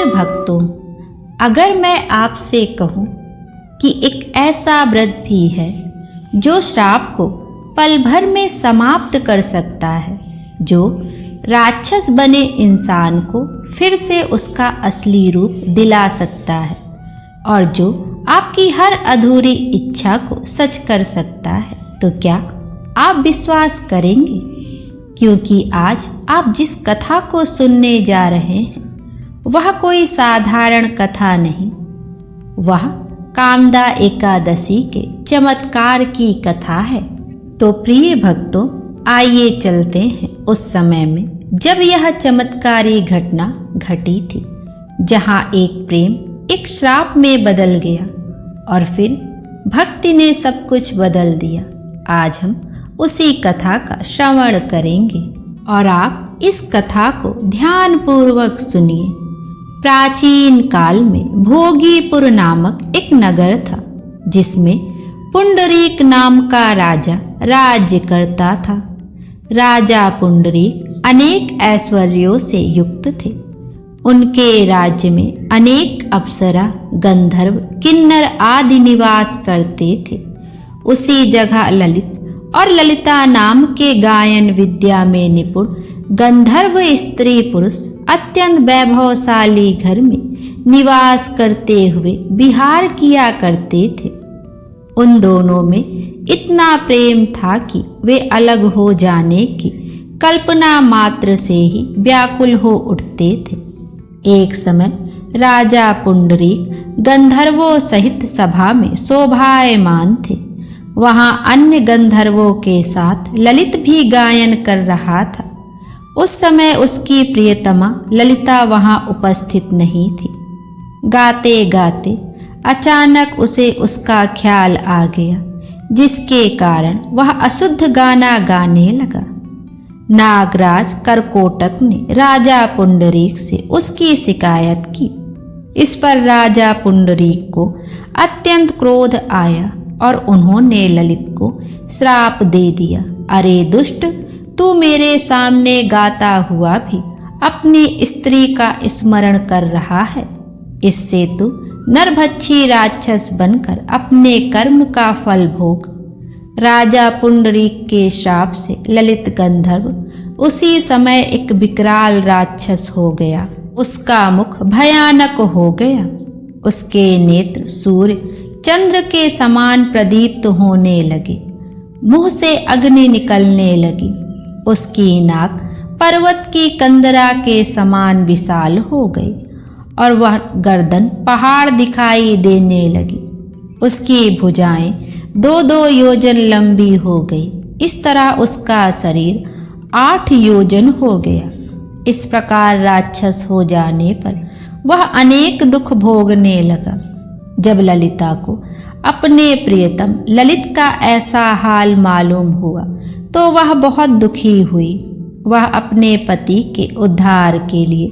भक्तों, अगर मैं आपसे कहूं कि एक ऐसा व्रत भी है जो श्राप को पल भर में समाप्त कर सकता है, जो राक्षस बने इंसान को फिर से उसका असली रूप दिला सकता है और जो आपकी हर अधूरी इच्छा को सच कर सकता है, तो क्या आप विश्वास करेंगे? क्योंकि आज आप जिस कथा को सुनने जा रहे हैं वह कोई साधारण कथा नहीं, वह कामदा एकादशी के चमत्कार की कथा है। तो प्रिय भक्तों, आइए चलते हैं उस समय में जब यह चमत्कारी घटना घटी थी, जहां एक प्रेम एक श्राप में बदल गया और फिर भक्ति ने सब कुछ बदल दिया। आज हम उसी कथा का श्रवण करेंगे और आप इस कथा को ध्यान पूर्वक सुनिए। प्राचीन काल में भोगीपुर नामक एक नगर था, जिसमें पुंडरीक नाम का राजा राज्य करता था। राजा पुंडरीक अनेक ऐश्वर्यों से युक्त थे। उनके राज्य में अनेक अप्सरा, गंधर्व, किन्नर आदि निवास करते थे। उसी जगह ललित और ललिता नाम के गायन विद्या में निपुण गंधर्व स्त्री पुरुष अत्यंत वैभवशाली घर में निवास करते हुए विहार किया करते थे। उन दोनों में इतना प्रेम था कि वे अलग हो जाने की कल्पना मात्र से ही व्याकुल हो उठते थे। एक समय राजा पुंडरीक गंधर्वों सहित सभा में शोभायमान थे। वहां अन्य गंधर्वों के साथ ललित भी गायन कर रहा था। उस समय उसकी प्रियतमा ललिता वहां उपस्थित नहीं थी। गाते गाते अचानक उसे उसका ख्याल आ गया, जिसके कारण वह अशुद्ध गाना गाने लगा। नागराज करकोटक ने राजा पुंडरीक से उसकी शिकायत की। इस पर राजा पुंडरीक को अत्यंत क्रोध आया और उन्होंने ललित को श्राप दे दिया। अरे दुष्ट, तू मेरे सामने गाता हुआ भी अपनी स्त्री का स्मरण कर रहा है। इससे तू नरभक्षी राक्षस बनकर अपने कर्म का फल भोग। राजा पुंडरीक के श्राप से ललित गंधर्व उसी समय एक विकराल राक्षस हो गया। उसका मुख भयानक हो गया। उसके नेत्र सूर्य चंद्र के समान प्रदीप्त होने लगे। मुंह से अग्नि निकलने लगी। उसकी नाक पर्वत की कंदरा के समान विशाल हो गई और वह गर्दन पहाड़ दिखाई देने लगी। उसकी भुजाएं 2-2 योजन लंबी हो गई। इस तरह उसका शरीर 8 योजन हो गया। इस प्रकार राक्षस हो जाने पर वह अनेक दुख भोगने लगा। जब ललिता को अपने प्रियतम ललित का ऐसा हाल मालूम हुआ तो वह बहुत दुखी हुई। वह अपने पति के उद्धार के लिए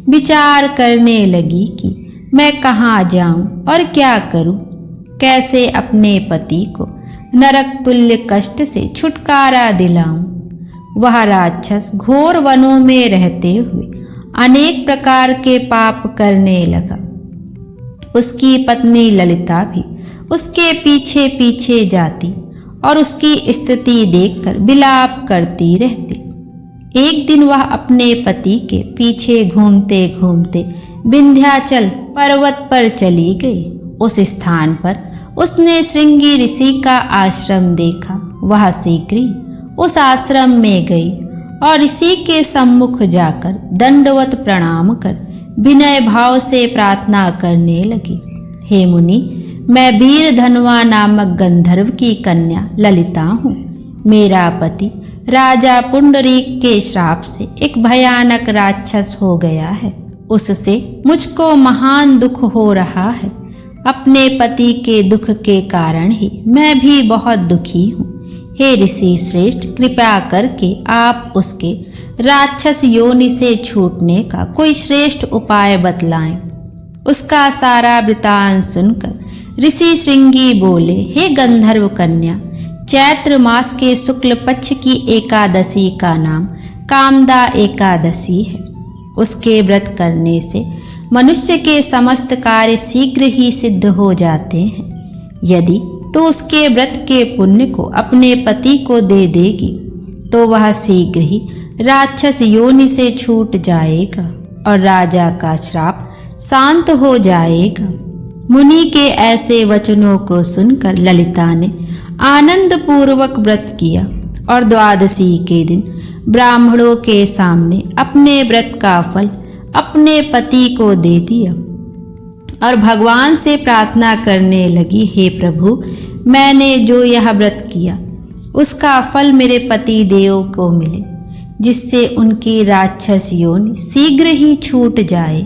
विचार करने लगी कि मैं कहाँ जाऊं और क्या करूं, कैसे अपने पति को नरक तुल्य कष्ट से छुटकारा दिलाऊं। वह राक्षस घोर वनों में रहते हुए अनेक प्रकार के पाप करने लगा। उसकी पत्नी ललिता भी उसके पीछे पीछे जाती और उसकी स्थिति देखकर विलाप करती रहती। एक दिन वह अपने पति के पीछे घूमते घूमते विंध्याचल पर्वत पर चली गई। उस स्थान पर उसने श्रृंगी ऋषि का आश्रम देखा। वह शीघ्र ही उस आश्रम में गई और ऋषि के सम्मुख जाकर दंडवत प्रणाम कर विनय भाव से प्रार्थना करने लगी। हे मुनि, मैं वीर धनवा नामक गंधर्व की कन्या ललिता हूँ। मेरा पति राजा पुंडरीक के श्राप से एक भयानक राक्षस हो गया है। उससे मुझको महान दुख हो रहा है। अपने पति के दुख के कारण ही मैं भी बहुत दुखी हूँ। हे ऋषि श्रेष्ठ, कृपया करके आप उसके राक्षस योनि से छूटने का कोई श्रेष्ठ उपाय बतलाएं। उसका सारा वृतांत सुनकर ऋषि श्रृंगी बोले, हे गंधर्व कन्या, चैत्र मास के शुक्ल पक्ष की एकादशी का नाम कामदा एकादशी है। उसके व्रत करने से मनुष्य के समस्त कार्य शीघ्र ही सिद्ध हो जाते हैं। यदि तो उसके व्रत के पुण्य को अपने पति को दे देगी तो वह शीघ्र ही राक्षस योनि से छूट जाएगा और राजा का श्राप शांत हो जाएगा। मुनि के ऐसे वचनों को सुनकर ललिता ने आनंद पूर्वक व्रत किया और द्वादशी के दिन ब्राह्मणों के सामने अपने व्रत का फल अपने पति को दे दिया और भगवान से प्रार्थना करने लगी, हे प्रभु, मैंने जो यह व्रत किया उसका फल मेरे पति देव को मिले, जिससे उनकी राक्षस योनि शीघ्र ही छूट जाए।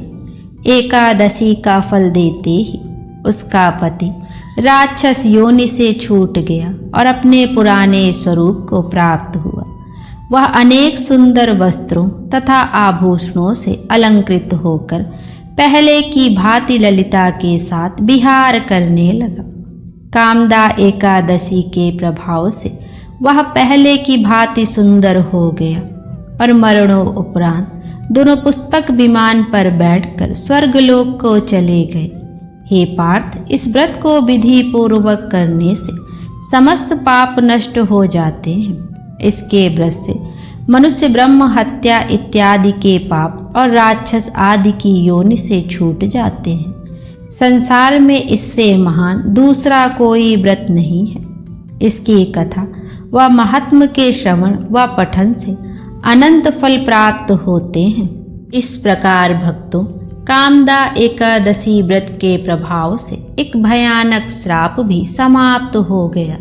एकादशी का फल देते ही उसका पति राक्षस योनि से छूट गया और अपने पुराने स्वरूप को प्राप्त हुआ। वह अनेक सुंदर वस्त्रों तथा आभूषणों से अलंकृत होकर पहले की भांति ललिता के साथ विहार करने लगा। कामदा एकादशी के प्रभाव से वह पहले की भांति सुंदर हो गया और मरणों उपरांत दोनों पुष्पक विमान पर बैठकर स्वर्गलोक को चले गए। हे पार्थ, इस व्रत को विधि पूर्वक करने से समस्त पाप नष्ट हो जाते हैं। इसके व्रत से मनुष्य ब्रह्म हत्या इत्यादि के पाप और राक्षस आदि की योनि से छूट जाते हैं। संसार में इससे महान दूसरा कोई व्रत नहीं है। इसकी कथा व महात्म के श्रवण व पठन से अनंत फल प्राप्त होते हैं। इस प्रकार भक्तों, कामदा एकादशी व्रत के प्रभाव से एक भयानक श्राप भी समाप्त हो गया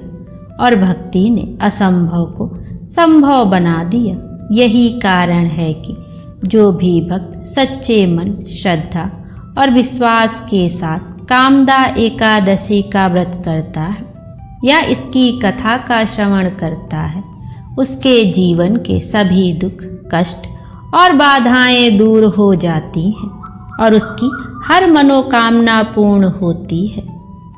और भक्ति ने असंभव को संभव बना दिया। यही कारण है कि जो भी भक्त सच्चे मन, श्रद्धा और विश्वास के साथ कामदा एकादशी का व्रत करता है या इसकी कथा का श्रवण करता है, उसके जीवन के सभी दुख, कष्ट और बाधाएं दूर हो जाती हैं और उसकी हर मनोकामना पूर्ण होती है।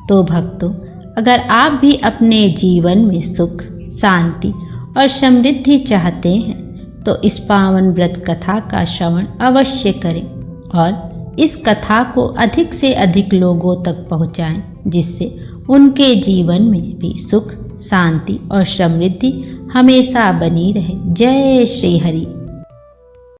तो भक्तों, अगर आप भी अपने जीवन में सुख, शांति और समृद्धि चाहते हैं तो इस पावन व्रत कथा का श्रवण अवश्य करें और इस कथा को अधिक से अधिक लोगों तक पहुंचाएं, जिससे उनके जीवन में भी सुख, शांति और समृद्धि हमेशा बनी रहे। जय श्री हरि।